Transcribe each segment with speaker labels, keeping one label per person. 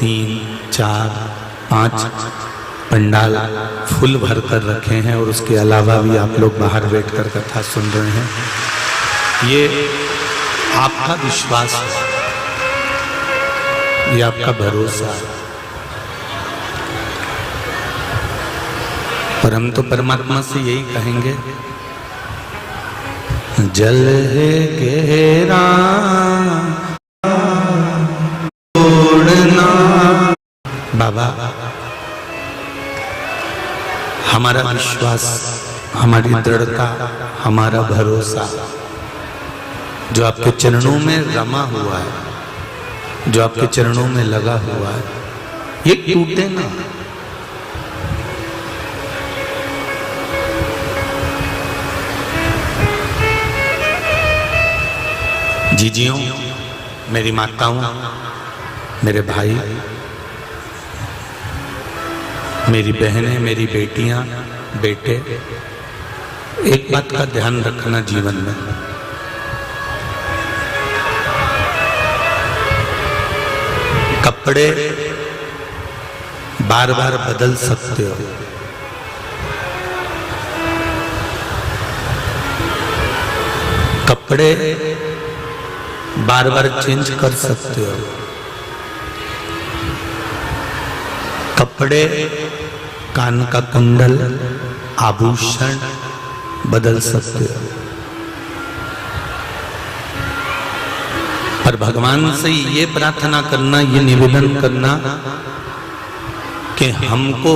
Speaker 1: 3, 4, 5 pandal full भर कर रखे हैं और उसके अलावा भी आप लोग बाहर बैठकर कथा सुन रहे हैं। ये आपका विश्वास है, ये आपका भरोसा है। और हम तो परमात्मा से यही कहेंगे, जल है गहरा छोड़ना। बाबा, हमारा विश्वास, हमारी दृढ़ता, हमारा भरोसा जो आपके चरणों में रमा हुआ है, जो आपके चरणों में लगा हुआ है, ये टूटे ना। जीजियों, मेरी माताओं, मेरे भाई, मेरी बहनें, मेरी बेटियां, बेटे, एक बात का ध्यान रखना जीवन में, कपड़े बार बार बदल सकते हो, कपड़े बार बार चेंज कर सकते हो, कपड़े, कान का कुंडल, आभूषण बदल सकते हो, पर भगवान से ये प्रार्थना करना, ये निवेदन करना कि हमको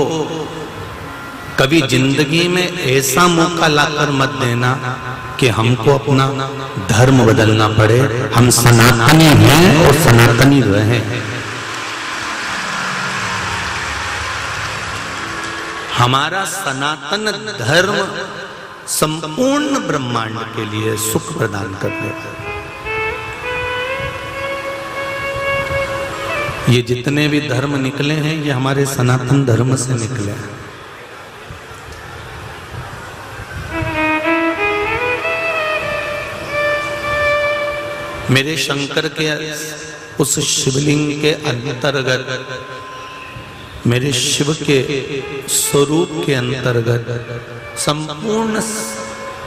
Speaker 1: कभी जिंदगी में ऐसा मौका लाकर मत देना कि हमको अपना धर्म बदलना पड़े। हम सनातनी हैं और सनातनी रहें। हमारा सनातन धर्म संपूर्ण ब्रह्मांड के लिए सुख प्रदान करने वाला। ये जितने भी धर्म निकले हैं, ये हमारे सनातन धर्म से निकले हैं। मेरे शंकर के उस शिवलिंग के अंतर्गत, मेरे शिव के स्वरूप के अंतर्गत संपूर्ण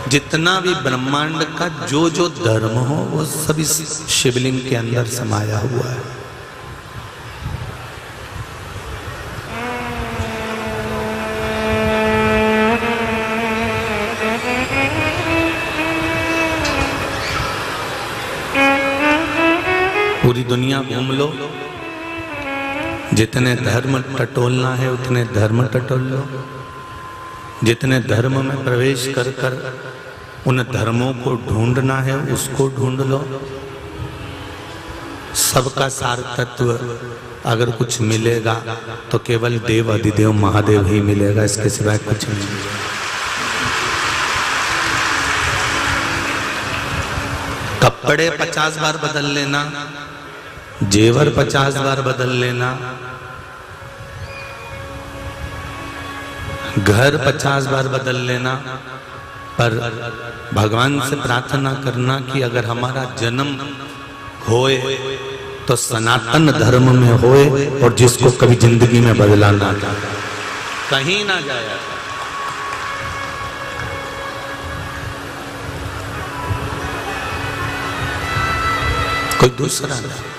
Speaker 1: जितना भी ब्रह्मांड का जो जो धर्म हो, वो सभी शिवलिंग के अंदर समाया हुआ है। पूरी दुनिया घूम लो, जितने धर्म टटोलना है उतने धर्म टटोल लो, जितने धर्म में प्रवेश कर कर उन धर्मों को ढूंढना है उसको ढूंढ लो। सबका सार तत्व अगर कुछ मिलेगा तो केवल देव अधिदेव महादेव ही मिलेगा, इसके सिवाय कुछ नहीं मिलेगा। कपड़े 50 बार बदल लेना, जेवर 50 बार बदल लेना, घर 50 बार बदल लेना, पर भगवान से प्रार्थना करना कि अगर हमारा जन्म होए तो सनातन धर्म में होए और जिसको कभी जिंदगी में बदला ना जाए, कहीं ना जाए। कोई दूसरा नहीं।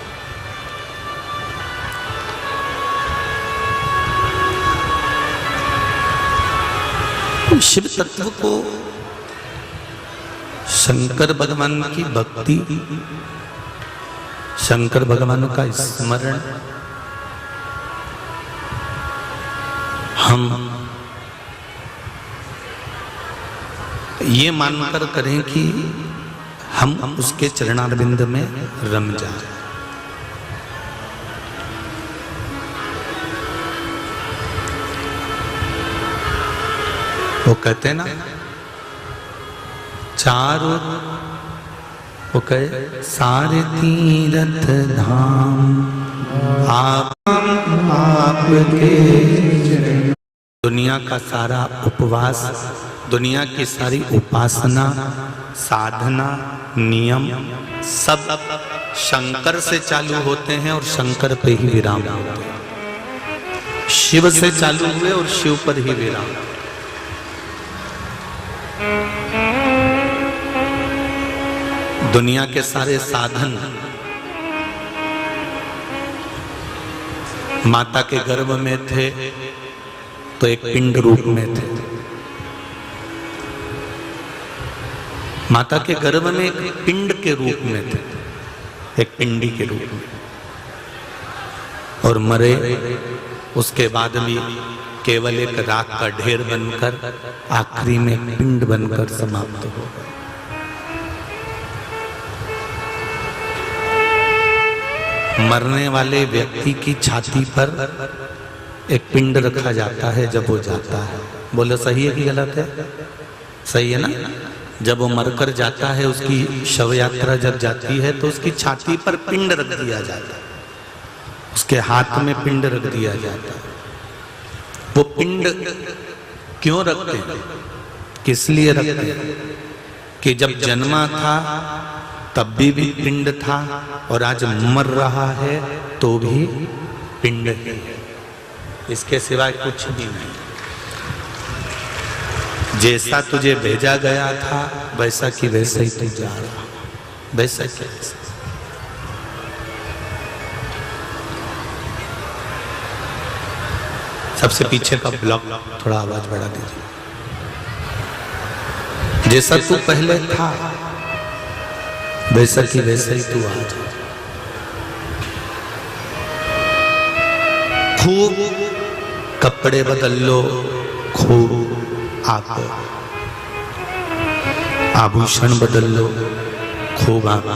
Speaker 1: शिव तत्व को, शंकर भगवान की भक्ति, शंकर भगवान का स्मरण हम ये मानकर करें कि हम उसके चरणारविंद में रम जाएं। वो कहते ना, चारों, वो कहे सारे तीर्थ धाम आपके, दुनिया का सारा उपवास, दुनिया की सारी उपासना, साधना, नियम सब शंकर से चालू होते हैं और शंकर पे ही विराम होते हैं। शिव से चालू हुए और शिव पर ही विराम। दुनिया के सारे साधन माता के गर्भ में थे तो एक पिंड रूप में थे। माता के गर्भ में एक पिंड के रूप में थे, एक पिंडी के रूप में, और मरे उसके बाद भी केवल एक राख का ढेर बनकर आखिरी में पिंड बनकर समाप्त हो गए। मरने वाले व्यक्ति की छाती पर एक पिंड रखा जाता है जब वो जाता है। बोलो सही है कि गलत है? सही है ना? जब वो मरकर जाता है, उसकी शव यात्रा जब जाती है तो उसकी छाती पर पिंड रख दिया जाता है, उसके हाथ में पिंड रख दिया जाता है। वो पिंड क्यों रखते हैं, किस लिए रखते हैं? कि जब जन्मा था तब भी पिंड था और आज मर रहा है तो भी पिंड है, इसके सिवाय कुछ भी नहीं। जैसा तुझे भेजा गया था वैसा कि वैसा ही तू जा रहा, वैसा कि वैसा। सबसे पीछे का ब्लॉक थोड़ा आवाज बढ़ा दीजिए। जैसा तू पहले था वैसा कि वैसा ही तू आज। खूब कपड़े बदल लो, खूब आप आभूषण बदल लो, खूब आप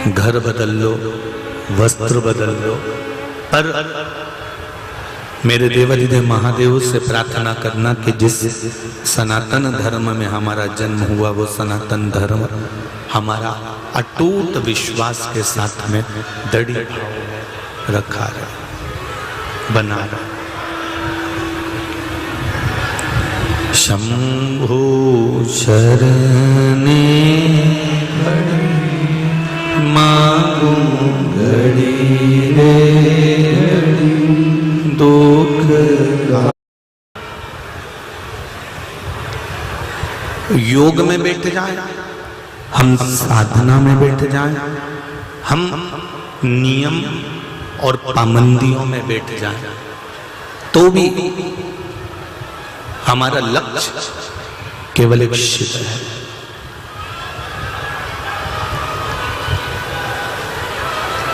Speaker 1: घर बदल लो, वस्त्र बदल लो, पर मेरे देवाधिदेव महादेव से प्रार्थना करना कि जिस सनातन धर्म में हमारा जन्म हुआ वो सनातन धर्म हमारा अटूट विश्वास के साथ में दृढ़ रखा रहे, बना रहे। शंभो शरणे मांगू घड़ी रे दुख। योग में बैठ जाए, हम साधना में बैठ जाए, हम नियम और पाबंदियों में बैठ जाए, तो भी हमारा लक्ष्य केवल एक शिव है।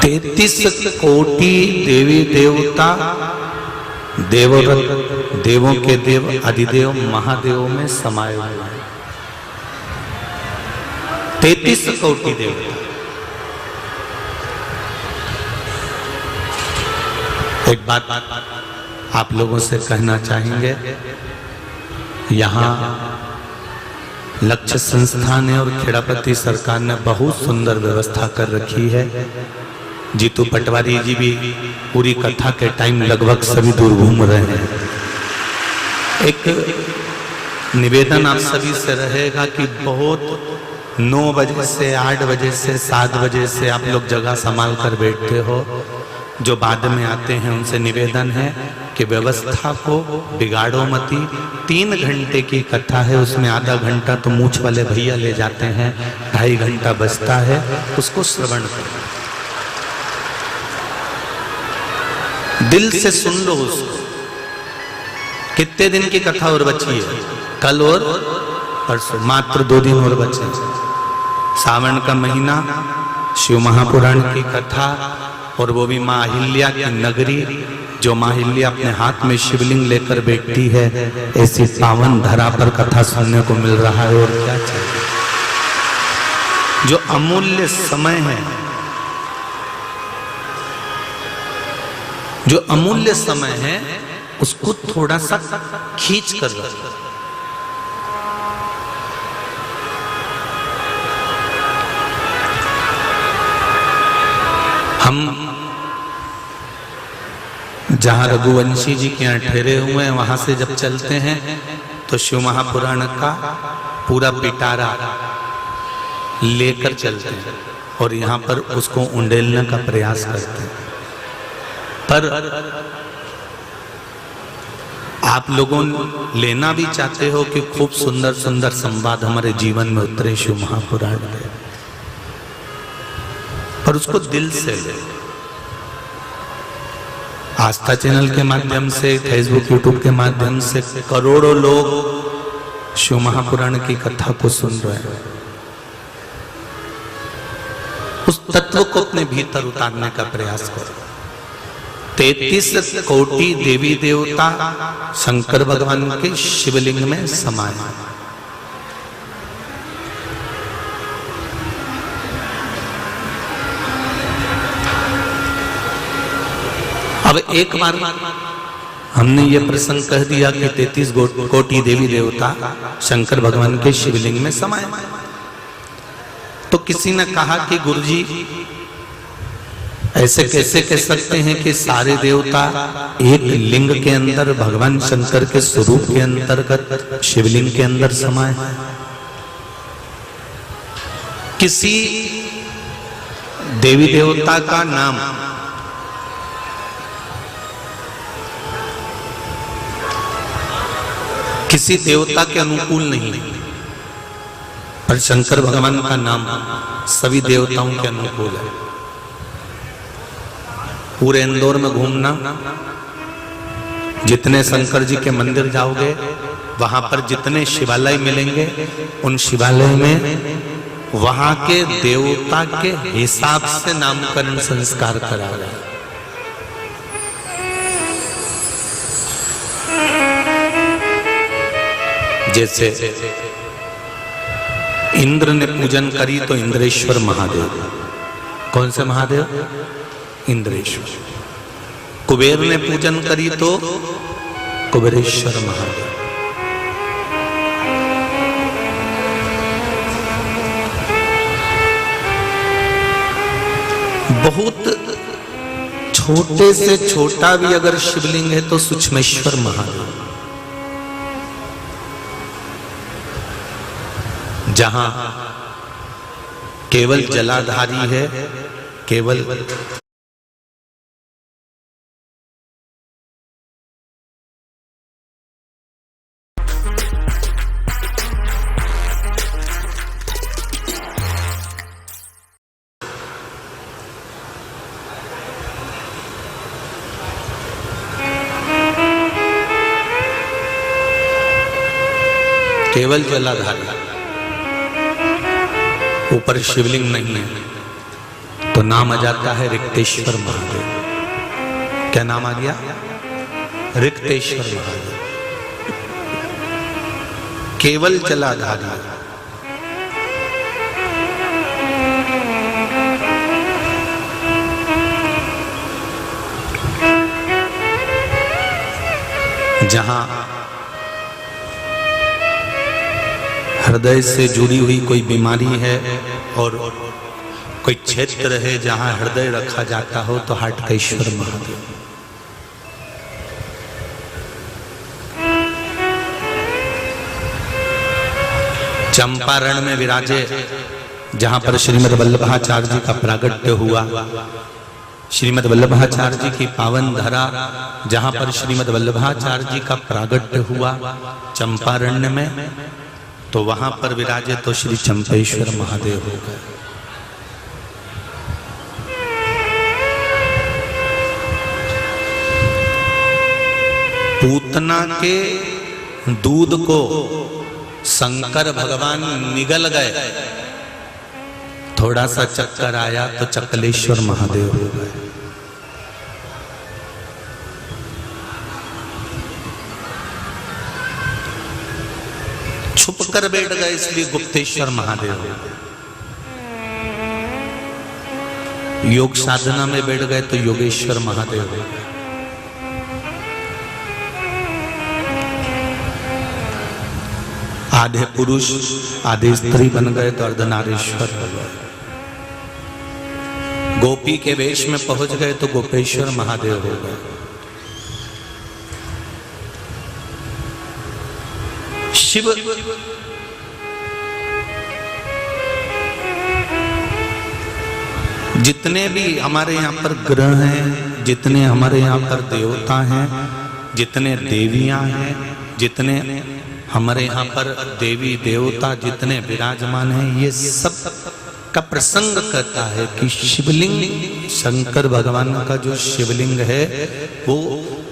Speaker 1: तैतीस कोटि देवी देवता, देवव्रत, देवों के देव, अधिदेव, महादेव में समाये हुए हैं। 33 कोटि देवता। एक बात आप लोगों से कहना चाहेंगे, यहाँ लक्ष्य संस्थान ने और खेड़ापति सरकार ने बहुत सुंदर व्यवस्था कर रखी है। जीतू पटवारी जी भी पूरी कथा के टाइम लगभग सभी दूर घूम रहे हैं। एक निवेदन आप सभी से रहेगा कि बहुत 9 बजे से 8 बजे से 7 बजे से आप लोग जगह संभाल कर बैठते हो, जो बाद में आते हैं उनसे निवेदन है कि व्यवस्था को बिगाड़ो मती। 3 घंटे की कथा है, उसमें आधा घंटा तो मूछ वाले भैया ले जाते हैं, 2.5 घंटा बचता है, उसको श्रवण करो, दिल से सुन लो उसको। कितने दिन की कथा और बची है? कल और परसों, मात्र 2 दिन और बचे। सावन का महीना, शिव महापुराण की कथा, और वो भी माँ अहिल्या की नगरी, जो माँ अहिल्या अपने हाथ में शिवलिंग लेकर बैठती है, ऐसी पावन धरा पर कथा सुनने को मिल रहा है। और क्या चाहिए? जो अमूल्य समय है, जो अमूल्य समय है, उसको थोड़ा सा खींच कर रखो। हम जहां रघुवंशी जी के यहाँ ठहरे हुए हैं, वहां से जब चलते हैं तो शिव महापुराण का पूरा पिटारा लेकर चलते हैं। और यहाँ पर उसको उंडेलने का प्रयास करते हैं। पर आप लोगों लेना भी चाहते हो कि खूब सुंदर सुंदर संवाद हमारे जीवन में उतरे शिव महापुराण में, पर उसको दिल से ले। आस्था चैनल के माध्यम से, फेसबुक यूट्यूब के माध्यम से करोड़ों लोग शिव महापुराण की कथा को सुन रहे हैं। उस तत्व को अपने भीतर उतारने का प्रयास करो। 33 कोटि देवी देवता शंकर भगवान के शिवलिंग में समाये। अब एक बार हमने ये प्रसंग कह दिया कि 33 कोटि देवी देवता शंकर भगवान के शिवलिंग में समाये, तो किसी ने कहा कि गुरुजी ऐसे कैसे कह सकते हैं कि सारे देवता एक लिंग के अंदर भगवान शंकर के स्वरूप के अंतर्गत शिवलिंग के अंदर समाये। किसी देवी देवता का नाम किसी देवता के अनुकूल नहीं, पर शंकर भगवान का नाम सभी देवताओं के अनुकूल है। पूरे इंदौर में घूमना, जितने शंकर जी के मंदिर जाओगे वहां पर जितने शिवालय मिलेंगे, उन शिवालय में वहां के देवता के हिसाब से नामकरण संस्कार करा गया। जैसे इंद्र ने पूजन करी तो इंद्रेश्वर महादेव। कौन से महादेव? इंद्रेश्वर। कुबेर ने पूजन करी तो कुबेरेश्वर महादेव। बहुत छोटे से छोटा भी अगर शिवलिंग है तो सूक्ष्मेश्वर महादेव। जहां केवल जलाधारी है, केवल केवल जलाधारी, ऊपर शिवलिंग नहीं है, तो नाम आ जाता है रिक्तेश्वर महादेव। क्या नाम आ गया? रिक्तेश्वर महादेव। केवल जलाधारी। जहां हृदय से जुड़ी हुई कोई बीमारी है और कोई क्षेत्र है जहां हृदय रखा जाता हो, तो हाटकेश्वर महादेव। चंपारण में विराजे, जहां पर श्रीमद् वल्लभाचार्य जी का प्रागट्य हुआ। श्रीमद् वल्लभाचार्य जी की पावन धरा, जहां पर श्रीमद् वल्लभाचार्य जी का प्रागट्य हुआ चंपारण्य में, तो वहां पर विराजे तो श्री चंपेश्वर महादेव हो गए। पूतना के दूध को शंकर भगवान निगल गए, थोड़ा सा चक्कर आया तो चकलेश्वर महादेव हो गए। छुप कर बैठ गए, इसलिए गुप्तेश्वर महादेव हो गए। योग साधना में बैठ गए तो योगेश्वर महादेव हो गए। आधे पुरुष आधे स्त्री बन गए तो अर्धनारीश्वर हो गए। गोपी के वेश में पहुंच गए तो गोपेश्वर महादेव हो गए। शिव जितने भी हमारे यहाँ पर ग्रह हैं, जितने हमारे यहाँ पर देवता हैं, जितने देवियां हैं, जितने हमारे यहाँ पर देवी देवता जितने विराजमान हैं, ये सब का प्रसंग कहता है कि शिवलिंग, शंकर भगवान का जो शिवलिंग है वो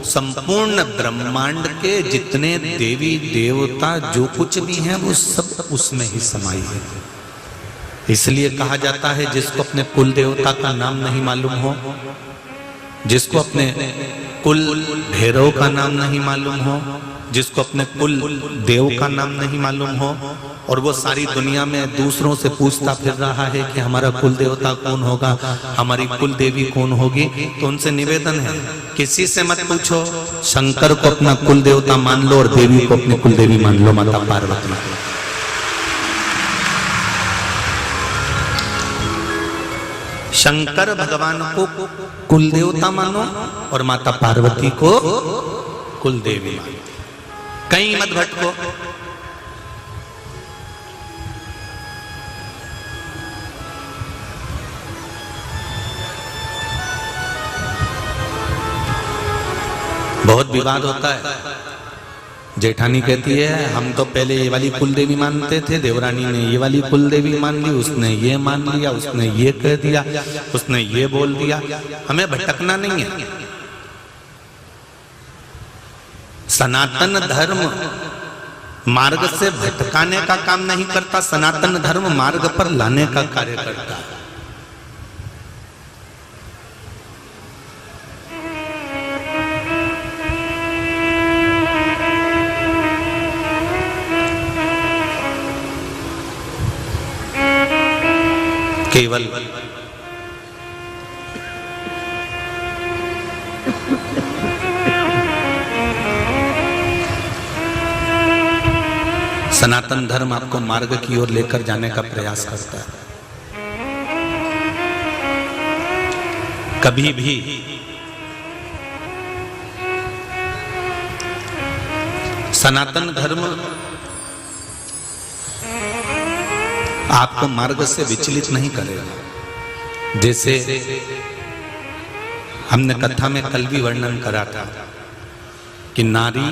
Speaker 1: संपूर्ण ब्रह्मांड के जितने देवी देवता जो कुछ भी हैं वो सब उसमें ही समाई है। इसलिए कहा जाता है जिसको अपने कुल देवता का नाम नहीं मालूम हो, जिसको अपने कुल भैरव का नाम नहीं मालूम हो, जिसको अपने कुल देव का नाम नहीं मालूम हो, और वो सारी दुनिया में दूसरों से पूछता फिर रहा है कि हमारा कुल देवता कौन होगा, हमारी कुल देवी कौन होगी, तो उनसे निवेदन है किसी से मत पूछो, शंकर को अपना कुल देवता मान लो और देवी को अपनी कुल देवी मान लो, माता पार्वती। शंकर भगवान को कुल देवता मानो और माता पार्वती को कुल देवी मानो, कहीं मत भटको। बहुत विवाद होता है। जेठानी कहती है हम तो पहले ये वाली कुल देवी मानते थे, देवरानी ने ये वाली कुल देवी मान ली, उसने ये मान लिया, उसने ये कह दिया, उसने ये बोल दिया। हमें भटकना नहीं है। सनातन धर्म मार्ग से भटकाने का काम नहीं करता, सनातन धर्म मार्ग पर लाने का कार्य करता है। केवल सनातन धर्म आपको मार्ग की ओर लेकर जाने का प्रयास करता है। कभी भी सनातन धर्म आपको मार्ग से विचलित नहीं करेगा। जैसे हमने कथा में कल भी वर्णन करा था कि नारी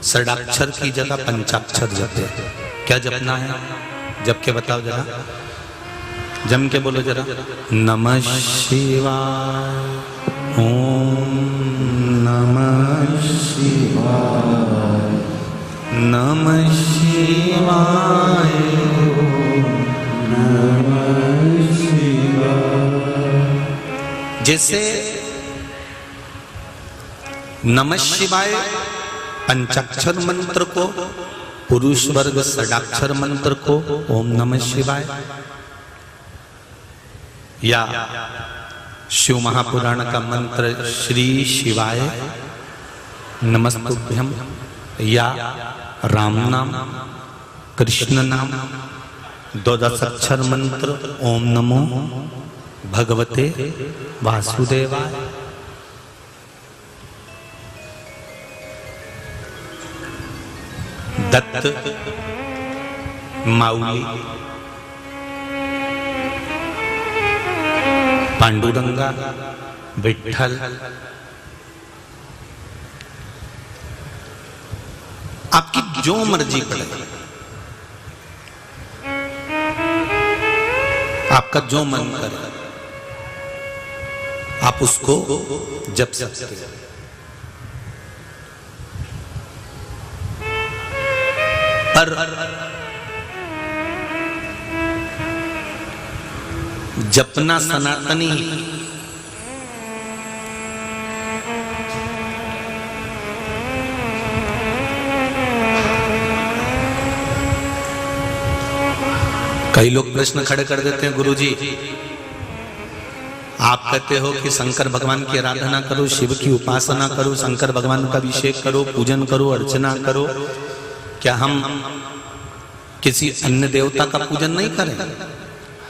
Speaker 1: षडाक्षर की जगह पंचाक्षर जपे। क्या जपना है? जप के बताओ जरा, जम के बोलो जरा। नमः शिवाय, ओम नमः शिवाय, नमः शिवाय, नमः शिवाय। जैसे नमः शिवाय पंचाक्षर मंत्र को, पुरुष वर्ग षडाक्षर मंत्र को ओम नमः शिवाय, या शिव महापुराण का मंत्र श्री शिवाय नमस्तुभ्यम, या राम नाम, कृष्ण नाम, 12 अक्षर मंत्र ओम नमो भगवते वासुदेवाय। दत्त, माउली, पांडुरंगा, विठ्ठल, आपकी जो मर्जी पड़े, आपका जो मन करे आप उसको जप सकते हैं। पर जपना सनातनी, कई लोग प्रश्न खड़े कर देते हैं, गुरुजी आप कहते हो कि शंकर भगवान की आराधना करो, शिव की उपासना करो, शंकर भगवान का अभिषेक करो, पूजन करो, अर्चना करो, क्या हम किसी अन्य देवता का पूजन नहीं करें?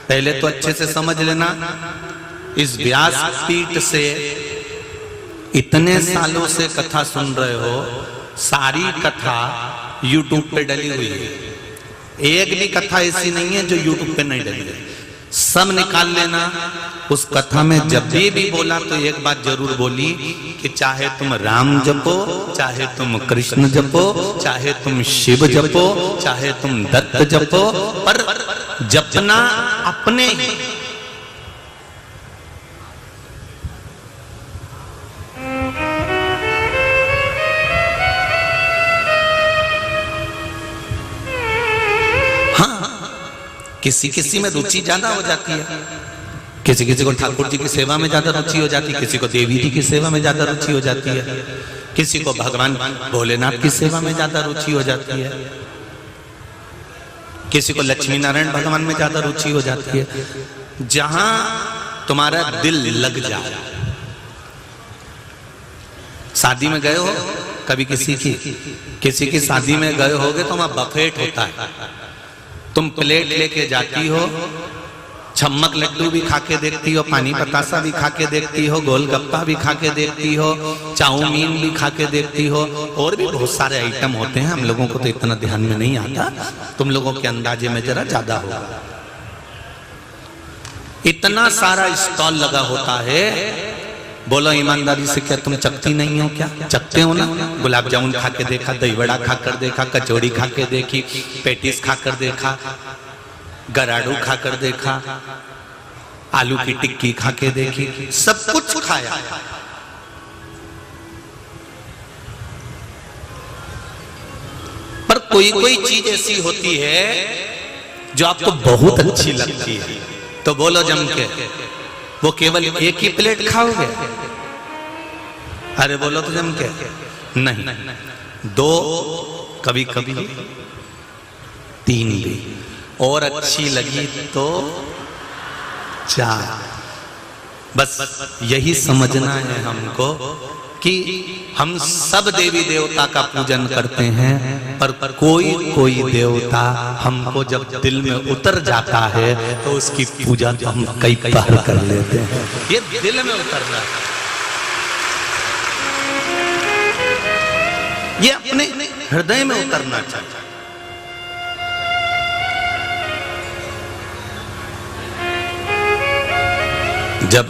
Speaker 1: पहले तो अच्छे से समझ लेना, इस व्यासपीठ से इतने सालों से कथा सुन रहे हो, सारी कथा YouTube पे डली हुई है। एक भी कथा ऐसी नहीं है जो YouTube पे नहीं डली है। सब निकाल लेना। उस कथा में जब भी बोला तो एक बात जरूर बोली कि चाहे तुम राम जपो, चाहे तुम कृष्ण जपो, चाहे तुम शिव जपो, चाहे तुम दत्त जपो, पर जपना अपने ही। किसी किसी में रुचि ज्यादा हो जाती है, किसी किसी को ठाकुर जी की सेवा में ज्यादा रुचि हो जाती है, किसी को देवी जी की सेवा में ज्यादा रुचि हो जाती है, किसी को भगवान भोलेनाथ की सेवा में ज्यादा रुचि हो जाती है, किसी को लक्ष्मी नारायण भगवान में ज्यादा रुचि हो जाती है। जहां तुम्हारा दिल लग जाए। शादी में गए हो कभी किसी की शादी में गए होगे तो वहां बफेट होता है। तुम प्लेट लेके जाती हो, छम्मक लड्डू भी खा के देखती हो, पानी बतासा भी खा के देखती हो, गोलगप्पा भी खा के देखती हो, चाउमीन भी खा के देखती हो, और भी बहुत सारे आइटम होते हैं। हम लोगों को तो इतना ध्यान में नहीं आता, तुम लोगों के अंदाजे में जरा ज्यादा होगा। इतना सारा स्टॉल लगा होता है। बोलो ईमानदारी से, क्या तुम चखती नहीं हो? क्या चखते हो ना? गुलाब जामुन खा के देखा, दही बड़ा खाकर देखा, कचौड़ी खा के देखी, पेटिस खाकर देखा, गराडू खाकर देखा, आलू की टिक्की खा के देखी, सब कुछ खाया। पर कोई कोई चीज ऐसी होती है जो आपको बहुत अच्छी लगती है, तो बोलो जम के, वो केवल एक ही प्लेट खाओगे? अरे बोलो तो जम के, नहीं, दो, कभी कभी तीन भी, और अच्छी लगी तो चार। बस यही समझना है हमको कि हम सब देवी देवता का पूजन करते हैं, पर कोई कोई देवता हमको जब दिल में उतर जाता है तो उसकी पूजा तो हम कई बार कर लेते हैं। ये दिल में उतरना, ये अपने हृदय में उतरना चाहिए। जब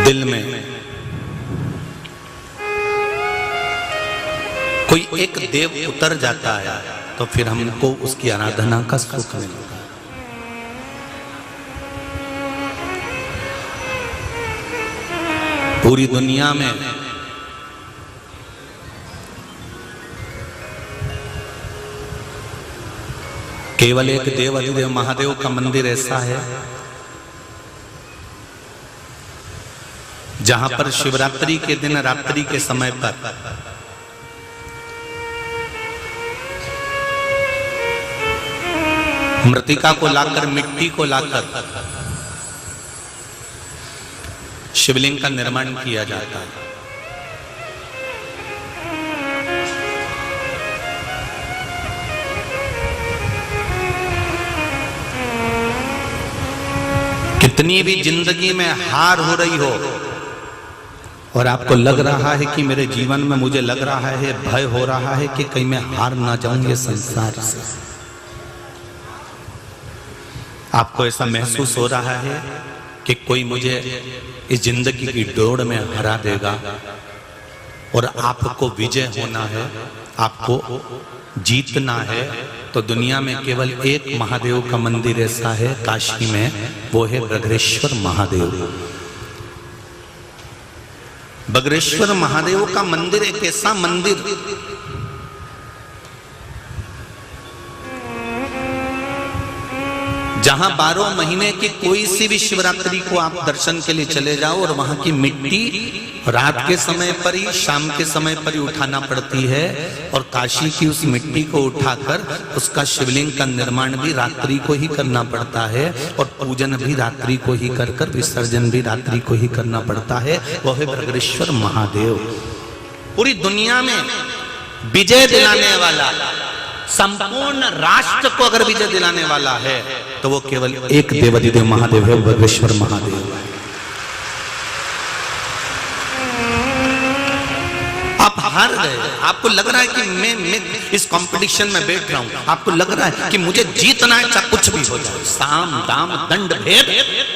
Speaker 1: दिल में कोई एक देव उतर जाता है तो फिर हमको उसकी आराधना का सुख मिलता है। पूरी दुनिया में केवल एक देव अधिदेव महादेव का मंदिर ऐसा है जहां पर शिवरात्रि के दिन रात्रि के समय पर मृतिका को लाकर, मिट्टी को लाकर शिवलिंग का निर्माण किया जाता है। कितनी भी जिंदगी में हार हो रही हो और आपको लग रहा है कि मेरे जीवन में, मुझे लग रहा है, भय हो रहा है कि कहीं मैं हार ना जाऊं ये संसार से, आपको ऐसा महसूस हो रहा है कि कोई मुझे इस जिंदगी की दौड़ में हरा देगा और आपको विजय होना है, आपको जीतना है, तो दुनिया में केवल एक महादेव का मंदिर ऐसा है काशी में, वो है बगरेश्वर महादेव। बगरेश्वर महादेव का मंदिर एक ऐसा मंदिर जहां 12 महीने की कोई सी भी शिवरात्रि को आप दर्शन के लिए चले जाओ और वहां की मिट्टी रात के समय पर ही, शाम के समय पर ही उठाना पड़ती है, और काशी की उस मिट्टी को उठाकर उसका शिवलिंग का निर्माण भी रात्रि को ही करना पड़ता है, और पूजन भी रात्रि को ही कर कर विसर्जन भी रात्रि को ही करना पड़ता है। वह है बगरेश्वर महादेव। पूरी दुनिया में विजय दिलाने वाला, संपूर्ण राष्ट्र को अगर विजय दिलाने वाला है तो वो केवल एक देवाधिदेव महादेव है, बगरेश्वर महादेव। आप हार गए, आपको लग रहा है कि मैं इस कंपटीशन में बैठ रहा हूं, आपको लग रहा है कि मुझे जीतना है, चाहे कुछ भी हो जाए, साम दाम दंड भेद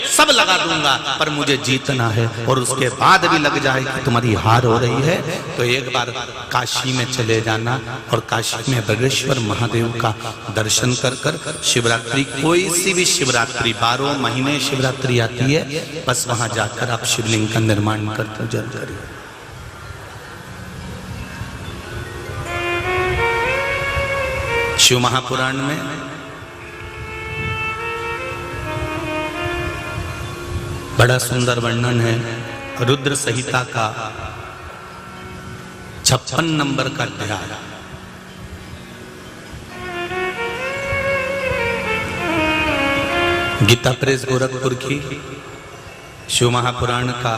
Speaker 1: सब लगा दूंगा, पर मुझे जीतना है। और उसके बाद भी लग जाए कि तुम्हारी हार हो रही है, तो एक बार काशी में चले जाना और काशी में बगेश्वर महादेव का दर्शन कर कर शिवरात्रि, कोई सी भी शिवरात्रि, 12 महीने शिवरात्रि आती है, बस वहां जाकर आप शिवलिंग का निर्माण करते जल करिए। शिव महापुराण में बड़ा सुंदर वर्णन है, रुद्र संहिता का 56 नंबर का अध्याय। गीता प्रेस गोरखपुर की शिव महापुराण का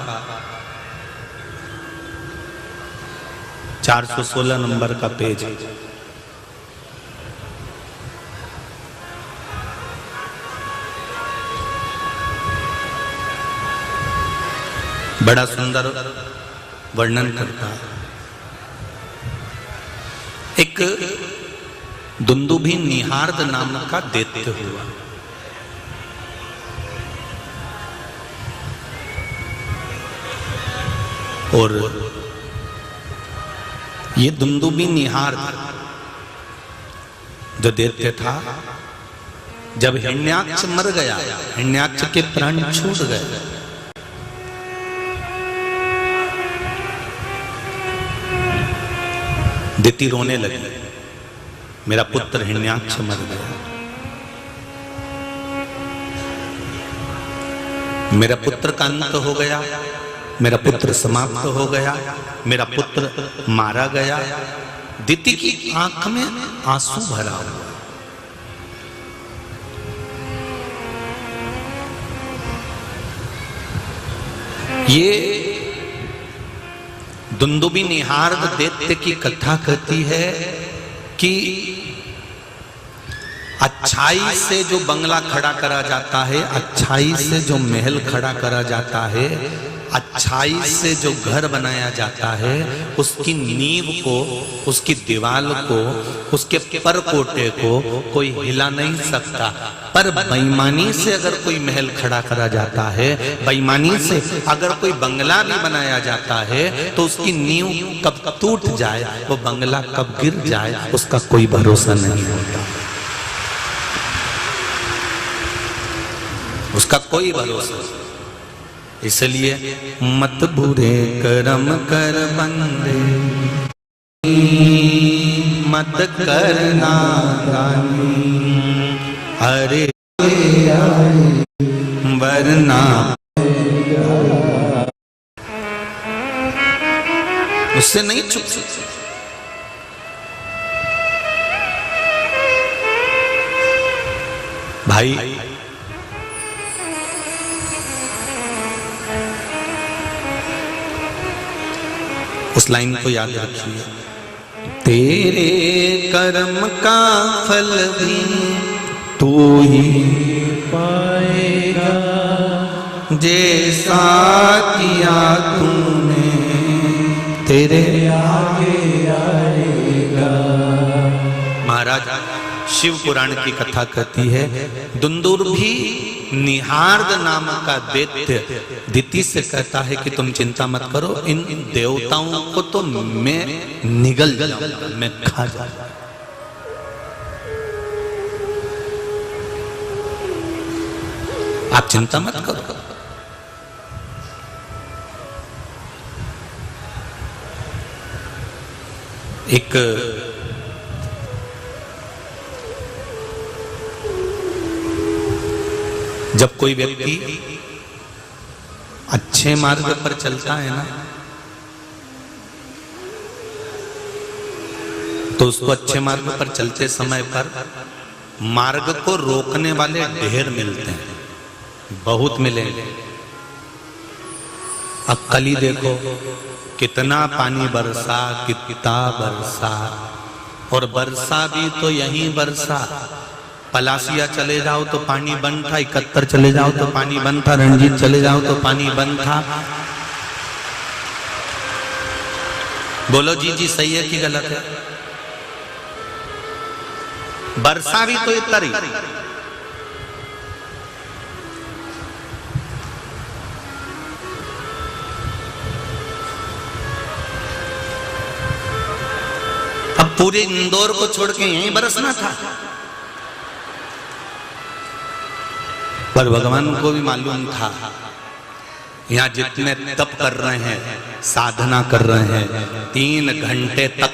Speaker 1: 416 नंबर का पेज है। बड़ा सुंदर वर्णन करता है। एक दुंदुभी निहार्द नाम का दैत्य हुआ। और ये दुंदुभी निहार्द जो दैत्य था, जब हिरण्याक्ष मर गया, हिरण्याक्ष के प्राण छूट गए, दिति रोने लगी, मेरा पुत्र हिरण्याक्ष मर गया, मेरा पुत्र का अंत हो गया, मेरा पुत्र समाप्त हो गया, मेरा पुत्र मारा गया। दिति की आंख में आंसू भरा हुआ। ये दुंदुभी निहार्द दैत्य की कथा कहती है कि अच्छाई से जो बंगला खड़ा करा जाता है, अच्छाई से जो महल खड़ा करा जाता है, अच्छाई से जो घर बनाया जाता है, उसकी नींव को, उसकी दीवार को, उसके परकोटे को कोई हिला नहीं सकता। पर बेईमानी से अगर कोई महल खड़ा करा जाता है, बेईमानी से अगर कोई बंगला भी बनाया जाता है, तो उसकी नींव कब टूट जाए, वो बंगला कब गिर जाए, उसका कोई भरोसा नहीं होता, उसका कोई भरोसा नहीं। इसलिए मत बुरे कर्म कर बंदे, मत करना दानी, अरे वरना उससे नहीं छुप सकते। भाई उस लाइन को याद रखिए, तेरे कर्म का फल भी तू ही पाएगा, जैसा किया तूने तेरे आगे आएगा। महाराज शिव पुराण की कथा कहती है, दुंदुभी निहार्द नाम का दैत्य दिति से कहता है कि तुम चिंता मत करो, इन देवताओं को तो मैं निगल जाऊंगा, मैं खा जाऊंगा। आप चिंता मत करो। एक जब कोई व्यक्ति अच्छे मार्ग पर चलता है ना, तो उसको अच्छे मार्ग पर चलते समय पर मार्ग को रोकने वाले ढेर मिलते हैं, बहुत मिलेंगे। अब कल ही देखो कितना पानी बरसा, कितना बरसा, और बरसा भी तो यहीं बरसा। पलासिया चले जाओ तो पानी बंद था, 71 चले जाओ तो पानी बंद था, रणजीत चले जाओ तो पानी बंद था। बोलो जी सही है कि गलत है? वर्षा भी तो इतनी अब पूरे इंदौर को छोड़ के यहीं बरसना था, पर भगवान को भी मालूम था यहाँ जितने तप कर रहे हैं, साधना कर रहे हैं, 3 घंटे तक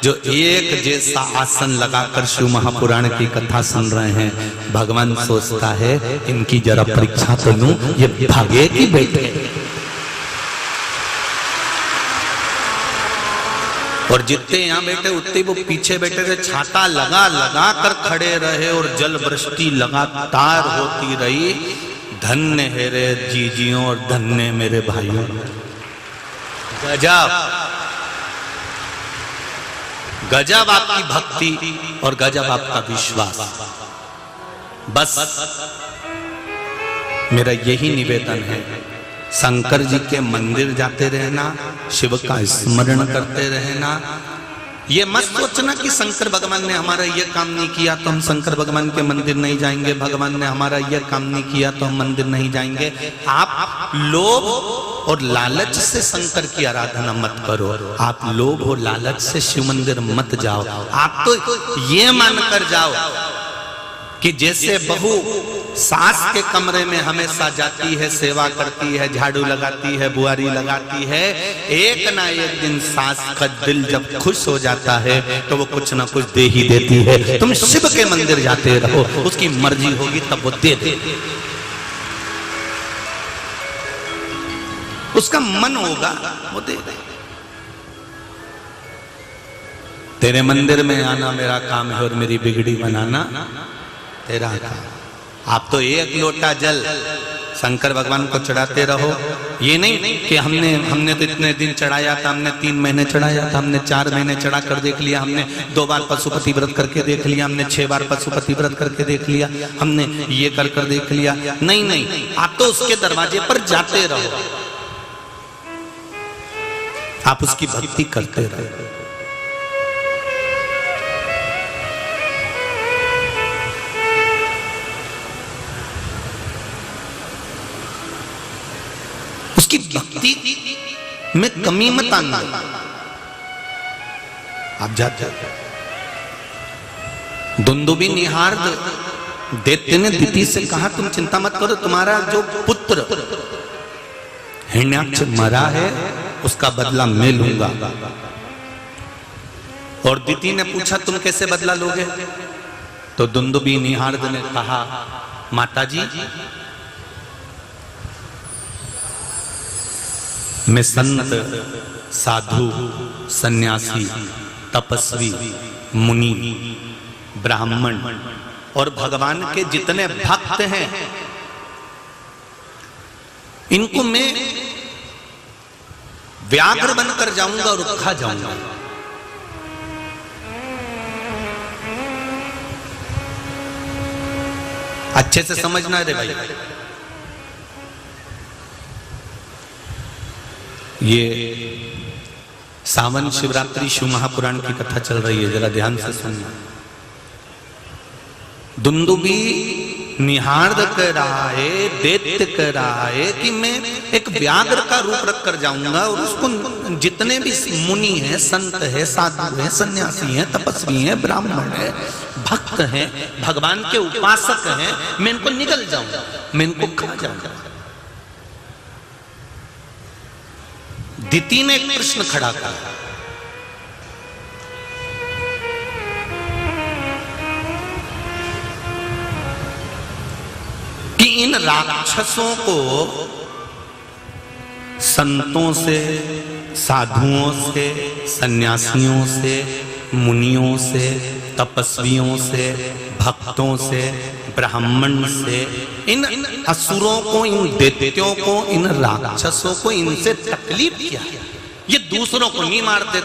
Speaker 1: जो एक जैसा आसन लगाकर शिव महापुराण की कथा सुन रहे हैं, भगवान सोचता है इनकी जरा परीक्षा तो लूं, ये भागे कि बैठे। और जितने यहाँ बैठे उतने वो पीछे बैठे थे, छाता लगा लगा कर खड़े रहे और जल वृष्टि लगातार होती रही। धन्य है रे जीजियों और धन्य मेरे भाइयों। गजब गजब आपकी भक्ति और गजब आपका विश्वास। बस मेरा यही निवेदन है, शंकर जी के मंदिर जाते रहना, शिव का स्मरण करते रहना। ये मत सोचना कि शंकर भगवान ने हमारा ये काम नहीं किया तो हम शंकर भगवान के मंदिर नहीं जाएंगे, भगवान ने हमारा ये काम नहीं किया तो हम मंदिर नहीं जाएंगे। आप लोभ और लालच से शंकर की आराधना मत करो, आप लोभ और लालच से शिव मंदिर मत जाओ। आप तो ये मानकर जाओ कि जैसे बहू सास के कमरे में हमेशा जाती है, सेवा करती है, झाड़ू लगाती है, बुआरी लगाती है, एक ना एक दिन सास का दिल जब खुश हो जाता है तो वो कुछ ना कुछ दे ही देती है। तुम शिव के मंदिर जाते रहो, उसकी मर्जी होगी तब वो दे दे, उसका मन होगा वो दे दे। तेरे मंदिर में आना मेरा काम है और मेरी बिगड़ी बनाना तेरा काम। आप तो एक लोटा जल शंकर भगवान को चढ़ाते रहो। ये नहीं कि हमने तो इतने दिन चढ़ाया था, हमने 3 महीने चढ़ाया था, हमने 4 महीने चढ़ा कर देख लिया, हमने 2 बार पशुपति व्रत करके देख लिया, हमने 6 बार पशुपति व्रत करके देख लिया, हमने ये कर देख लिया। नहीं नहीं, आप तो उसके दरवाजे पर जाते रहो, आप उसकी भक्ति करते रहो। उसकी भक्ति में कमी मत आना। आप जाते दुंदुबी निहार दैत्य ने दिति से कहा तुम चिंता मत करो, तुम्हारा जो पुत्र हिरण्याक्ष मरा है उसका बदला मैं लूंगा। और दिति ने पूछा तुम कैसे बदला लोगे? तो दुंदुबी निहार्द ने कहा माताजी मैं संत, साधु, सन्यासी, तपस्वी, मुनि, ब्राह्मण और भगवान के जितने भक्त हैं इनको मैं व्याघ्र बनकर जाऊंगा और खा जाऊंगा। अच्छे से समझना रे भाई, ये सावन शिवरात्रि शिव महापुराण की कथा चल रही है, जरा ध्यान से सुनना। दुंदुबी निहार्द कर रहा है, दैत्य कर रहा है कि मैं एक व्याघ्र का रूप रख कर जाऊंगा और उसको जितने भी मुनि हैं, संत है, साधु हैं, सन्यासी हैं, तपस्वी हैं, ब्राह्मण है, भक्त हैं, भगवान के उपासक हैं, मैं इनको निगल जाऊंगा, मैं इनको खा जाऊंगा। दिति ने एक प्रश्न खड़ा किया कि इन राक्षसों को संतों से, साधुओं से, सन्यासियों से, मुनियों से, तपस्वियों से, भक्तों से, ब्राह्मण से, इन असुरों को, इन दैत्यों को, इन राक्षसों को इनसे तकलीफ क्या? ये दूसरों को नहीं मारते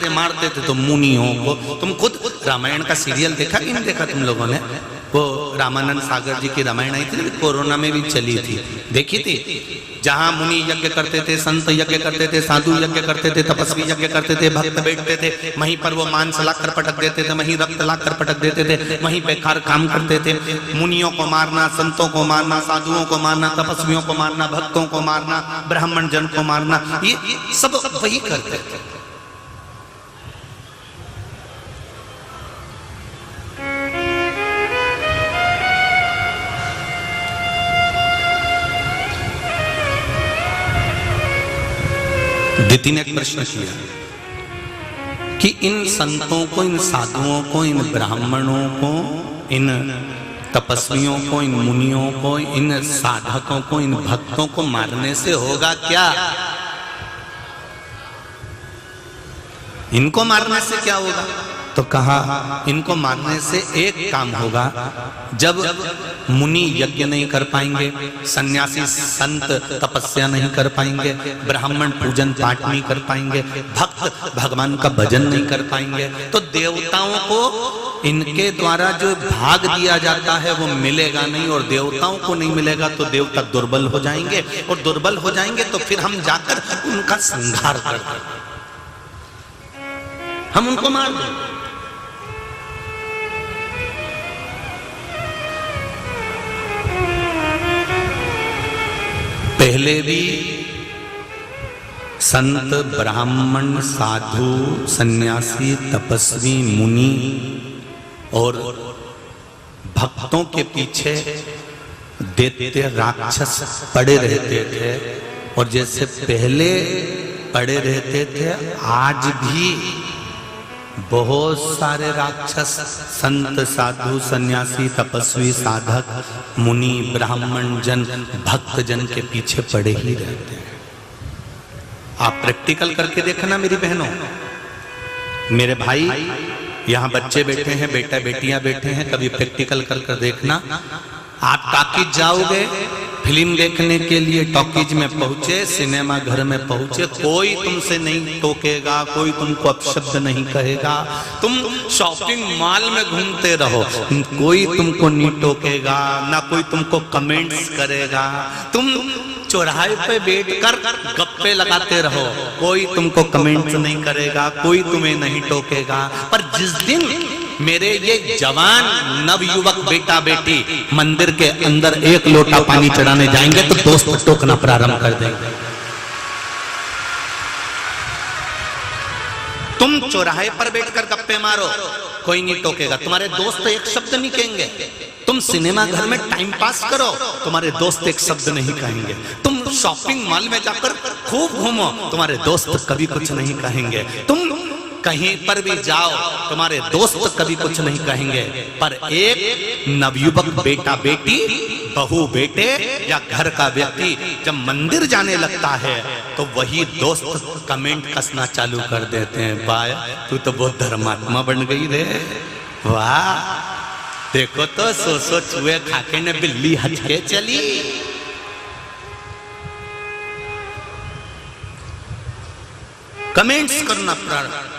Speaker 1: थे तो मुनियों को। तुम खुद रामायण का सीरियल देखा कि नहीं देखा तुम लोगों ने? वो रामानंद सागर जी की रामायण आई थी ना, कोरोना में भी चली थी, देखी थी? जहां मुनि यज्ञ करते थे, संत यज्ञ करते थे, साधु यज्ञ करते थे, तपस्वी यज्ञ करते थे, भक्त बैठते थे, वहीं पर वो मांस लाकर पटक देते थे, वहीं रक्त लाकर पटक देते थे, वहीं बेकार काम करते थे। मुनियों को मारना, संतों को मारना, साधुओं को मारना, तपस्वियों को मारना, भक्तों को मारना, ब्राह्मण जन को मारना, ये सब वही करते थे। दिति ने एक प्रश्न किया कि इन संतों को, इन साधुओं को, इन ब्राह्मणों को, इन तपस्वियों को, इन मुनियों को, इन साधकों को, इन भक्तों को मारने से होगा क्या? इनको मारने से क्या होगा? तो कहा इनको मारने से एक काम होगा, जब मुनि यज्ञ नहीं कर पाएंगे, सन्यासी संत तपस्या नहीं कर पाएंगे, ब्राह्मण पूजन पाठ नहीं कर पाएंगे, भक्त भगवान का भजन नहीं कर पाएंगे, तो देवताओं को इनके द्वारा जो भाग दिया जाता है वो मिलेगा नहीं, और देवताओं को नहीं मिलेगा तो देवता दुर्बल हो जाएंगे, और दुर्बल हो जाएंगे तो फिर हम जाकर उनका संहार कर देंगे, हम उनको मार देंगे। पहले भी संत, ब्राह्मण, साधु, सन्यासी, तपस्वी, मुनि और भक्तों के पीछे दैत्य राक्षस पड़े रहते थे, और जैसे पहले पड़े रहते थे आज भी बहुत सारे राक्षस संत, साधु, सन्यासी, तपस्वी, साधक, मुनि, ब्राह्मण जन, भक्त जन के पीछे पड़े ही रहते हैं। आप प्रैक्टिकल करके देखना मेरी बहनों, मेरे भाई, यहाँ बच्चे बैठे हैं, बेटा बेटियां बैठे हैं, कभी प्रैक्टिकल कर देखना। आप टॉकीज जाओगे, फिल्म देखने के लिए टॉकीज में पहुंचे, सिनेमा घर में पहुंचे, कोई तुमसे नहीं टोकेगा, कोई तुमको अपशब्द नहीं कहेगा, तुम शॉपिंग मॉल में घूमते रहो, कोई तुमको नहीं टोकेगा, ना कोई तुमको कमेंट्स करेगा, तुम चौराहे पे बैठकर गप्पे लगाते रहो, कोई तुमको कमेंट्स नहीं करेगा, कोई तुम्हें नहीं टोकेगा। पर जिस दिन मेरे ये जवान नवयुवक बेटा बेटी मंदिर के अंदर एक लोटा पानी चढ़ाने जाएंगे तो दोस्त टोकना प्रारंभ कर देंगे। तुम चौराहे पर बैठकर गप्पे मारो, कोई नहीं टोकेगा, तुम्हारे दोस्त एक शब्द नहीं कहेंगे। तुम सिनेमा घर में टाइम पास करो, तुम्हारे दोस्त एक शब्द नहीं कहेंगे। तुम शॉपिंग मॉल में जाकर खूब घूमो, तुम्हारे दोस्त कभी कुछ नहीं कहेंगे। तुम कहीं पर भी जाओ, तुम्हारे दोस्त कभी कुछ नहीं कहेंगे। पर एक नवयुवक बेटा बेटी, बहू बेटे या घर का व्यक्ति जब मंदिर जाने लगता है तो वही दोस्त कमेंट कसना चालू कर देते हैं, भाई तू तो बहुत धर्मात्मा बन गई रे, वाह देखो तो सो चूहे खाके ने बिल्ली हट के चली। कमेंट्स करना प्रारंभ,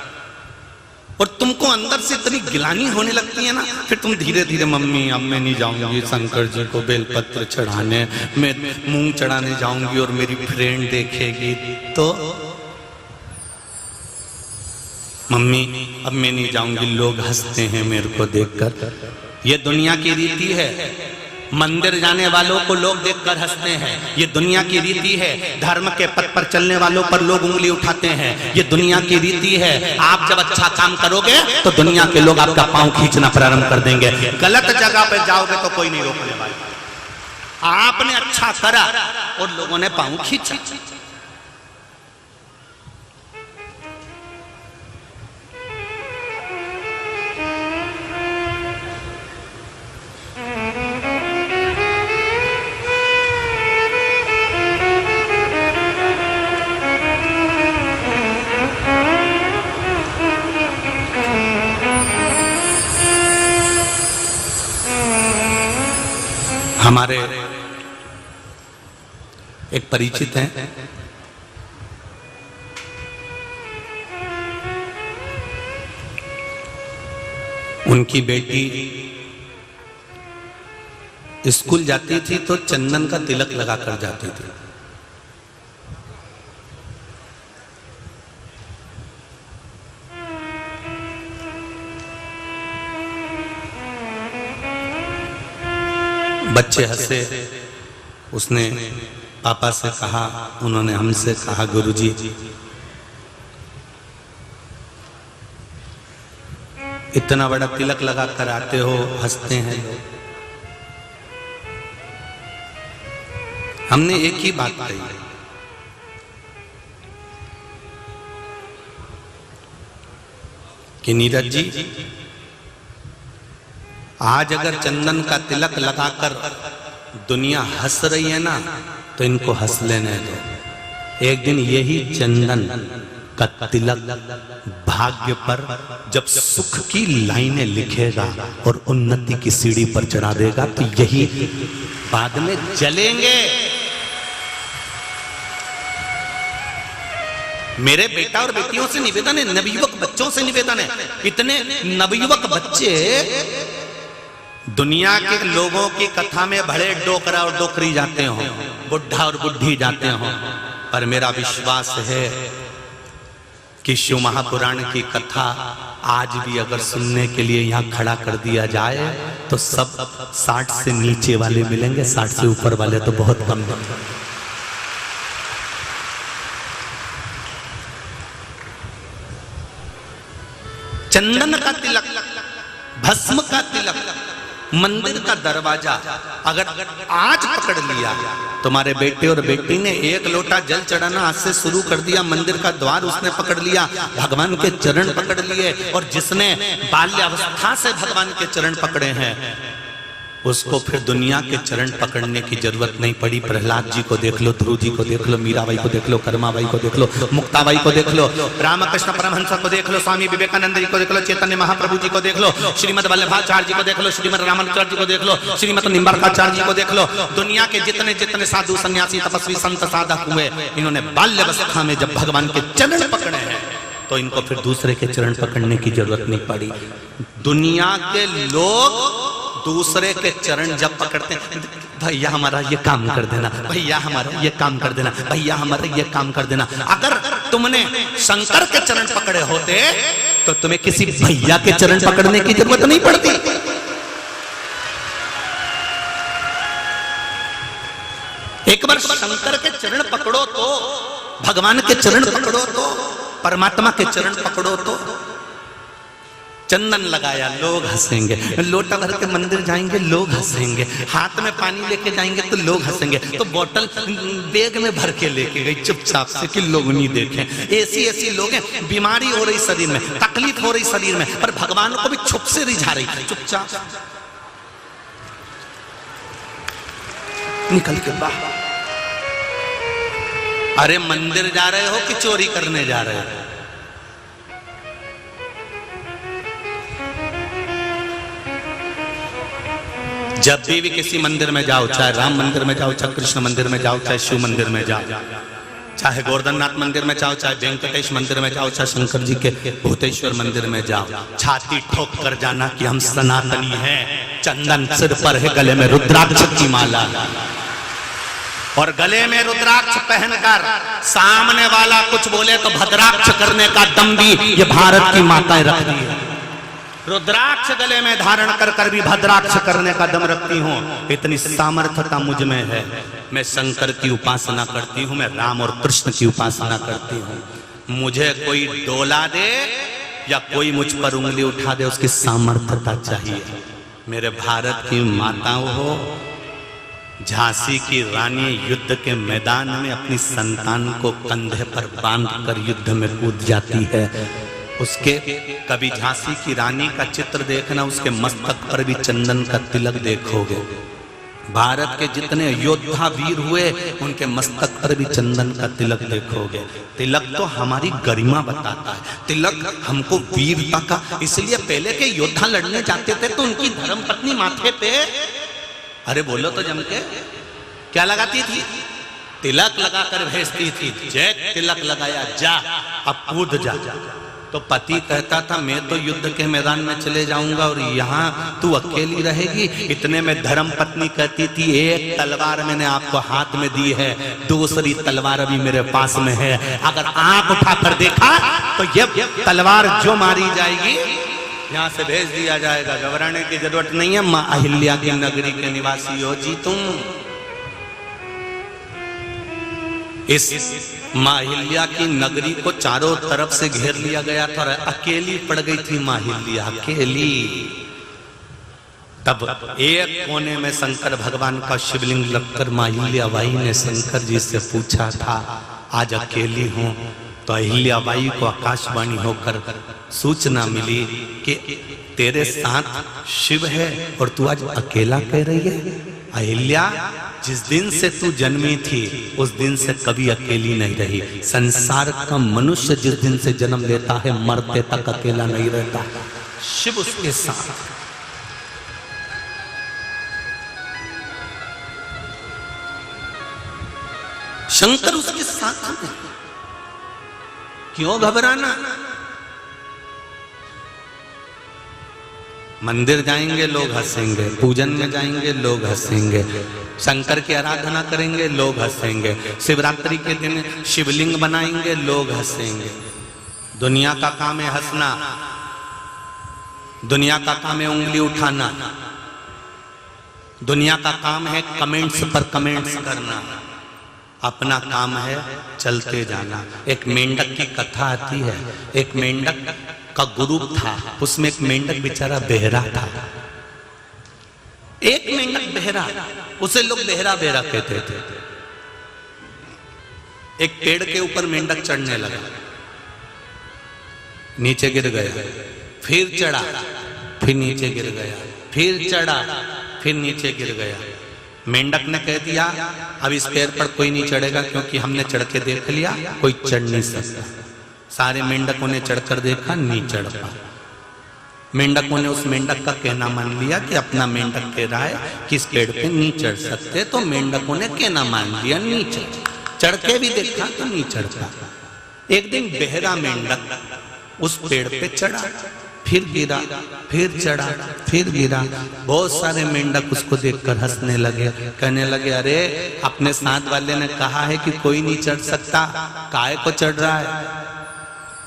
Speaker 1: और तुमको अंदर से इतनी गिलानी होने लगती है ना, फिर तुम धीरे धीरे मम्मी अब मैं नहीं जाऊंगी शंकर जी को बेलपत्र चढ़ाने, मैं मूंग चढ़ाने जाऊंगी और मेरी फ्रेंड देखेगी तो मम्मी अब मैं नहीं जाऊंगी, लोग हंसते हैं मेरे को देखकर। ये दुनिया की रीति है, मंदिर जाने वालों को लोग देखकर हंसते हैं, ये दुनिया की रीति है। धर्म के पथ पर चलने वालों पर लोग उंगली उठाते हैं, ये दुनिया की रीति है। आप जब अच्छा काम करोगे तो दुनिया के लोग आपका पांव खींचना प्रारंभ कर देंगे, गलत जगह पे जाओगे तो कोई नहीं रोकने वाला। आपने अच्छा करा और लोगों ने पांव खींचा। हमारे एक परिचित हैं, उनकी बेटी स्कूल जाती थी तो चंदन का तिलक लगा कर जाती थी। बच्चे हंसे, उसने पापा से कहा, उन्होंने हमसे कहा, गुरुजी इतना बड़ा तिलक लगा कर आते हो, हंसते हैं लोग। हमने एक ही बात कही कि नीरज जी, आज अगर चंदन का तिलक लगाकर दुनिया हंस रही है ना, तो इनको हंस लेने दो। एक दिन यही चंदन का तिलक भाग्य पर जब सुख की लाइनें लिखेगा और उन्नति की सीढ़ी पर चढ़ा देगा, तो यही बाद में जलेंगे। मेरे बेटा और बेटियों से निवेदन है, नवयुवक बच्चों से निवेदन है, इतने नवयुवक बच्चे दुनिया के लोगों की कथा में भले डोकरा और डोकरी जाते हो, बुढ़ा और बुढ़ी जाते हो, पर मेरा विश्वास है कि शिव महापुराण की कथा आज भी अगर सुनने के लिए यहाँ खड़ा कर दिया जाए तो सब 60 से नीचे वाले मिलेंगे, 60 से ऊपर वाले तो बहुत कम मिलेंगे। चंदन का तिलक, भस्म का तिलक, मंदिर का दरवाजा अगर आज पकड़ लिया, तुम्हारे बेटे और बेटी ने एक लोटा जल चढ़ाना आज से शुरू कर दिया, मंदिर का द्वार उसने पकड़ लिया, भगवान के चरण पकड़ लिए, और जिसने बाल्यावस्था से भगवान के चरण पकड़े हैं उसको फिर दुनिया के चरण पकड़ने की जरूरत नहीं पड़ी। प्रहलाद जी को देख लो, ध्रुव जी को देख लो, मीराबाई को देख लो, कर्माबाई को देख लो, मुक्ताबाई को देख लो, रामकृष्ण परमहंस को देख लो, स्वामी विवेकानंद जी को देख लो, चैतन्य महाप्रभु जी को देख लो, श्रीमद वल्लभाचार्य जी को देख लो, श्रीमद रामानुजाचार्य जी को देख लो, श्रीमद निम्बार्काचार्य जी को देख लो। दुनिया के जितने जितने साधु सन्यासी तपस्वी संत साधक हुए, इन्होंने बाल्यावस्था में जब भगवान के चरण पकड़े हैं तो इनको फिर दूसरे के चरण पकड़ने की जरूरत नहीं पड़ी। दुनिया के लोग दूसरे के चरण जब पकड़ते हैं, भैया हमारा ये काम कर देना, भैया हमारा ये काम कर देना, भैया हमारा ये काम कर देना। अगर तुमने शंकर के चरण पकड़े होते तो तुम्हें किसी भैया के चरण पकड़ने की जरूरत नहीं पड़ती। एक बार शंकर के चरण पकड़ो तो, भगवान के चरण पकड़ो तो, परमात्मा के चरण पकड़ो तो, चंदन लगाया लोग हंसेंगे, लोटा भर के मंदिर जाएंगे लोग हंसेंगे, हाथ में पानी लेके जाएंगे तो लोग हंसेंगे, तो बोतल बैग में भर के लेके गई चुपचाप से कि लोग नहीं देखें। ऐसी लोग हैं, बीमारी हो रही शरीर में, तकलीफ हो रही शरीर में, पर भगवान को भी छुप से रिझा रही, चुपचाप निकल के बाहर। अरे मंदिर जा रहे हो कि चोरी करने जा रहे हो? जब भी किसी मंदिर में जाओ, चाहे राम मंदिर में जाओ, चाहे कृष्ण मंदिर में जाओ, चाहे शिव मंदिर में जाओ, चाहे गोवर्धननाथ मंदिर में जाओ, चाहे वेंकटेश मंदिर में जाओ, चाहे शंकर जी के भूतेश्वर मंदिर में जाओ, छाती ठोक कर जाना कि हम सनातनी हैं। चंदन सिर पर है, गले में रुद्राक्ष की माला, और गले में रुद्राक्ष पहनकर सामने वाला कुछ बोले तो भद्राक्ष करने का दम भी ये भारत की माताएं रखती है। रुद्राक्ष गले में धारण कर कर भी भद्राक्ष करने का दम रखती हूँ। इतनी सामर्थ्यता मुझ में है। मैं शंकर की उपासना करती हूँ, मैं राम और कृष्ण की उपासना करती हूँ। मुझे कोई डोला दे या कोई मुझ पर उंगली उठा दे, उसकी सामर्थ्यता चाहिए। मेरे भारत की माताओं हो, झांसी की रानी युद्ध के मैदान में अपनी संतान को कंधे पर बांधकर युद्ध में कूद जाती है। उसके कभी झांसी की रानी का चित्र देखना, उसके मस्तक पर भी चंदन का तिलक देखोगे। भारत के जितने योद्धा वीर हुए, उनके मस्तक पर भी चंदन का तिलक देखोगे। तिलक तो हमारी गरिमा बताता है, तिलक हमको वीरता का। इसलिए पहले के योद्धा लड़ने जाते थे तो उनकी धर्मपत्नी माथे पे, अरे बोलो तो जम के, क्या लगाती थी? तिलक लगाकर भेजती थी। जय तिलक लगाया, जा अब कूद जा। तो पति कहता था मैं तो युद्ध के मैदान में चले जाऊंगा और यहाँ तू अकेली रहेगी। इतने में धर्म पत्नी कहती थी एक तलवार मैंने आपको हाथ में दी है, दूसरी तलवार अभी मेरे पास में है, अगर आंख उठाकर देखा तो ये तलवार जो मारी जाएगी यहाँ से भेज दिया जाएगा, घबराने की जरूरत नहीं है। माँ अहिल्या की नगरी के निवासी हो जी तुम। इस माँ अहिल्या की नगरी को चारों तरफ से घेर लिया गया था और अकेली पड़ गई थी माँ अहिल्या, अकेली। तब एक कोने में शंकर भगवान का शिवलिंग लगकर माँ अहिल्याबाई ने शंकर जी से पूछा था आज अकेली हूं। तो अहिल्याबाई को आकाशवाणी होकर सूचना मिली कि तेरे साथ शिव है और तू आज अकेला कह रही है। अहिल्या जिस दिन से तू जन्मी थी उस दिन से कभी अकेली नहीं रही। संसार का मनुष्य जिस दिन से जन्म लेता है मरते तक अकेला नहीं रहता, शिव उसके साथ। शंकर उसके साथ में, क्यों घबराना। मंदिर जाएंगे लोग हंसेंगे, पूजन में जाएंगे लोग हंसेंगे, शंकर की आराधना करेंगे लोग हंसेंगे, शिवरात्रि के दिन शिवलिंग बनाएंगे लोग हंसेंगे। दुनिया का काम है हंसना, दुनिया का काम है उंगली उठाना, दुनिया का काम है कमेंट्स पर कमेंट्स करना, अपना काम है चलते जाना। एक मेंढक की कथा आती है, एक मेंढक का ग्रुप था, उसमें एक मेंढक बेचारा बहरा था। एक मेंढक बहरा, उसे लोग बहरा बहरा कहते थे। एक पेड़ के ऊपर मेंढक चढ़ने लगा, नीचे गिर गया, फिर चढ़ा, फिर नीचे गिर गया, फिर चढ़ा, फिर नीचे गिर गया। मेंढक ने कह दिया अब इस पेड़ पर कोई नहीं चढ़ेगा क्योंकि हमने चढ़ के देख लिया, कोई चढ़ नहीं सकता। सारे मेंढकों ने चढ़कर देखा, नहीं चढ़ पा। मेंढकों ने उस मेंढक का कहना मान लिया कि अपना मेंढक कह रहा है कि इस पेड़ पे नहीं चढ़ सकते, तो मेंढकों ने कहना मान लिया, नहीं चढ़ के भी देखा तो नहीं चढ़ पा। एक दिन बहरा मेंढक उस पेड़ पे चढ़ा, फिर गिरा, फिर चढ़ा, फिर गिरा। बहुत सारे मेंढक उसको देखकर हंसने लगे, कहने लगे अरे अपने साथ वाले ने कहा है कि कोई नहीं चढ़ सकता, काहे को चढ़ रहा है।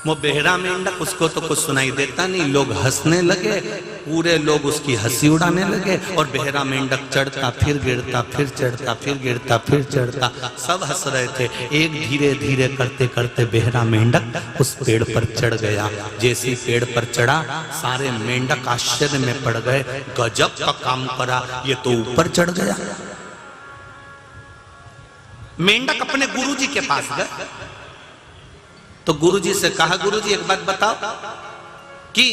Speaker 1: वो बहरा मेंढक, उसको तो कुछ सुनाई देता नहीं। लोग हंसने लगे, पूरे लोग उसकी हंसी उड़ाने लगे और बहरा मेंढक चढ़ता, फिर गिरता, फिर चढ़ता, फिर गिरता, फिर चढ़ता, सब हंस रहे थे। एक धीरे धीरे करते करते बहरा मेंढक उस पेड़ पर चढ़ गया। जैसे पेड़ पर चढ़ा सारे मेंढक आश्चर्य में पड़ गए, गजब का काम करा, ये तो ऊपर चढ़ गया। मेंढक अपने गुरुजी के पास गए तो गुरुजी से कहा गुरुजी एक बात बताओ कि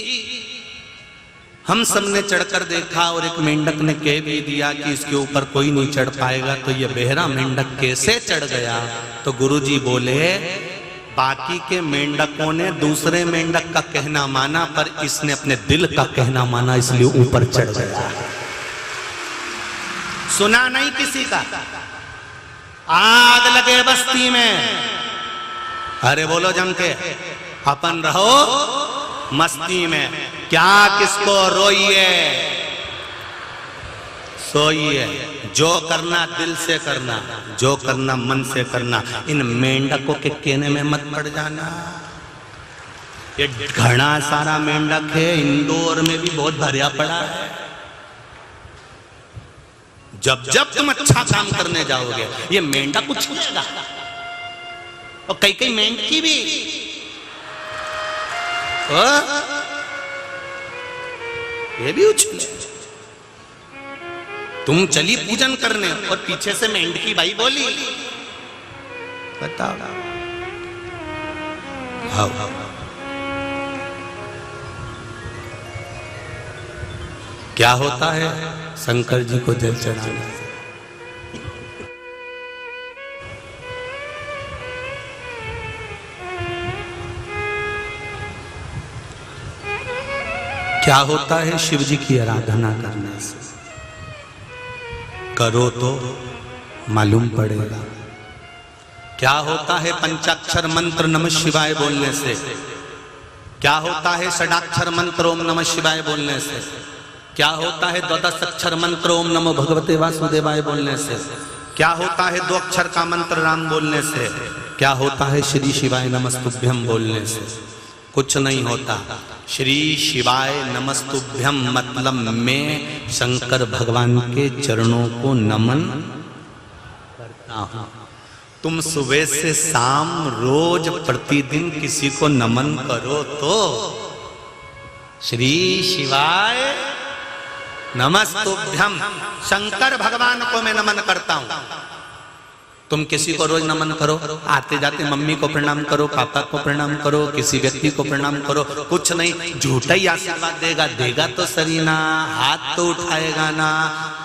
Speaker 1: हम सबने चढ़कर देखा और एक मेंढक ने कह भी दिया कि इसके ऊपर कोई नहीं चढ़ पाएगा, तो ये बहरा मेंढक कैसे चढ़ गया। तो गुरुजी बोले बाकी के मेंढकों ने दूसरे मेंढक का कहना माना पर इसने अपने दिल का कहना माना, इसलिए ऊपर चढ़ गया। सुना नहीं किसी का, आग लगे बस्ती में, अरे बोलो जम के, अपन रहो मस्ती में, क्या किसको रोइए सोइए, जो करना दिल से करना, जो करना मन से करना। इन मेंढकों के कहने में मत पड़ जाना। ये घना सारा मेंढक है, इंदौर में भी बहुत भरिया पड़ा है। जब जब तुम अच्छा काम करने जाओगे ये मेंढक उछलेगा, और कई कई मेंढकी भी ये भी उछले। तुम चली पूजन करने और पीछे से मेंढकी भाई बोली, बताओ हाँ। क्या होता है शंकर जी को जल चढ़ाने से? क्या होता है शिव जी की आराधना करने से? करो तो मालूम पड़ेगा। क्या होता है पंचाक्षर मंत्र नमः शिवाय बोलने से? क्या होता है षडाक्षर मंत्र ओम नमः शिवाय बोलने से? क्या होता है द्वादश अक्षर मंत्र ओम नमो भगवते वासुदेवाय बोलने से? क्या होता है 2 अक्षर का मंत्र राम बोलने से? क्या होता है श्री शिवाय नमस्तुभ्यम बोलने से? कुछ नहीं होता। श्री शिवाय नमस्तुभ्यम मतलब मैं शंकर भगवान के चरणों को नमन करता हूं। तुम सुबह से शाम रोज प्रतिदिन किसी को नमन करो तो श्री शिवाय नमस्तुभ्यम, शंकर भगवान को मैं नमन करता हूं। तुम किसी को रोज नमन करो, आते जाते मम्मी को प्रणाम करो, पापा को प्रणाम करो, किसी व्यक्ति को प्रणाम करो, कुछ नहीं, झूठा ही आशीर्वाद देगा, देगा तो सही ना, हाथ तो उठाएगा ना।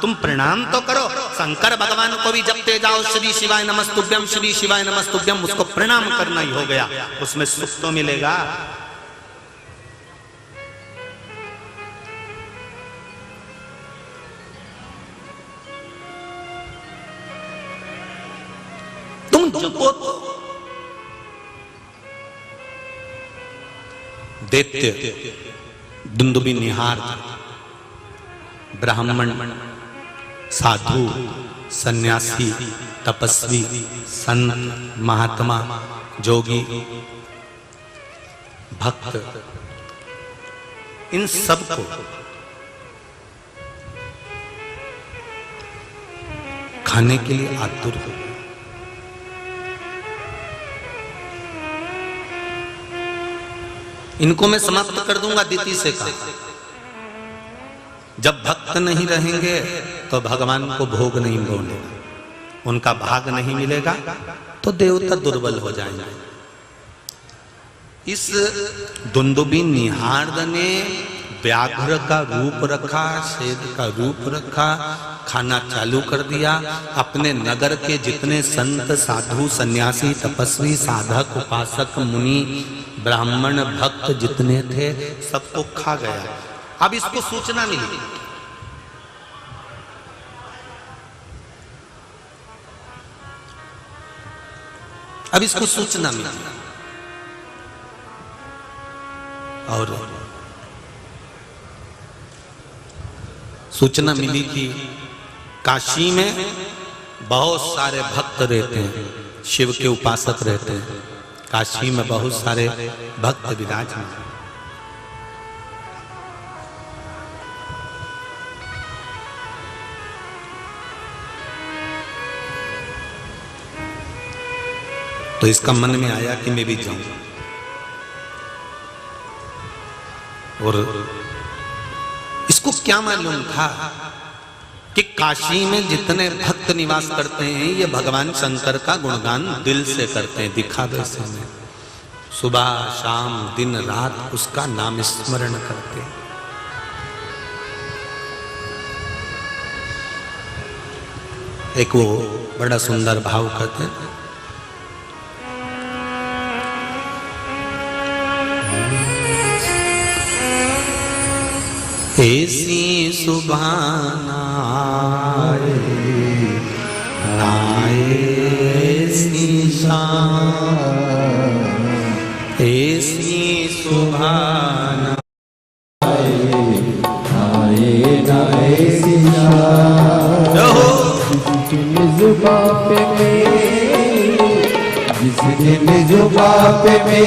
Speaker 1: तुम प्रणाम तो करो, शंकर भगवान को भी जपते जाओ श्री शिवाय नमस्तुभ्यम, श्री शिवाय नमस्तुभ्यम, उसको प्रणाम करना ही हो गया, उसमें सुख तो मिलेगा। जपो तो दैत्य, दुंदुबी, निहार, ब्राह्मण, साधु, सन्यासी, तपस्वी, संत, महात्मा, जोगी, भक्त, इन सबको खाने के लिए आतुर हो। इनको मैं समाप्त कर दूंगा दिति से का। जब भक्त नहीं रहेंगे तो भगवान को भोग नहीं मिलेगा, उनका भाग नहीं मिलेगा तो देवता दुर्बल हो जाएंगे। इस दुंदुबी निहार्द ने व्याघ्र का रूप रखा, शेर का रूप रखा, खाना चालू कर दिया। अपने नगर के जितने संत, साधु, सन्यासी, तपस्वी, साधक, उपासक, मुनि, ब्राह्मण, भक्त जितने थे सबको खा गया। अब इसको सूचना मिली, अब इसको सूचना मिली और सूचना मिली कि काशी में बहुत सारे भक्त रहते हैं, शिव के उपासक रहते हैं। काशी में बहुत सारे भक्त विराजमान। तो इसका मन में आया कि मैं भी जाऊं और इसको क्या मालूम था कि काशी में जितने भक्त निवास करते हैं ये भगवान शंकर का गुणगान दिल से करते हैं, दिखावे से नहीं। सुबह शाम दिन रात उसका नाम स्मरण करते हैं। एक वो बड़ा सुंदर भाव करते हैं, ऐसी सुभाना आए, ऐसी शाम, ऐसी सुभाना आए ना, ऐसी शाम जिस जुबान पे में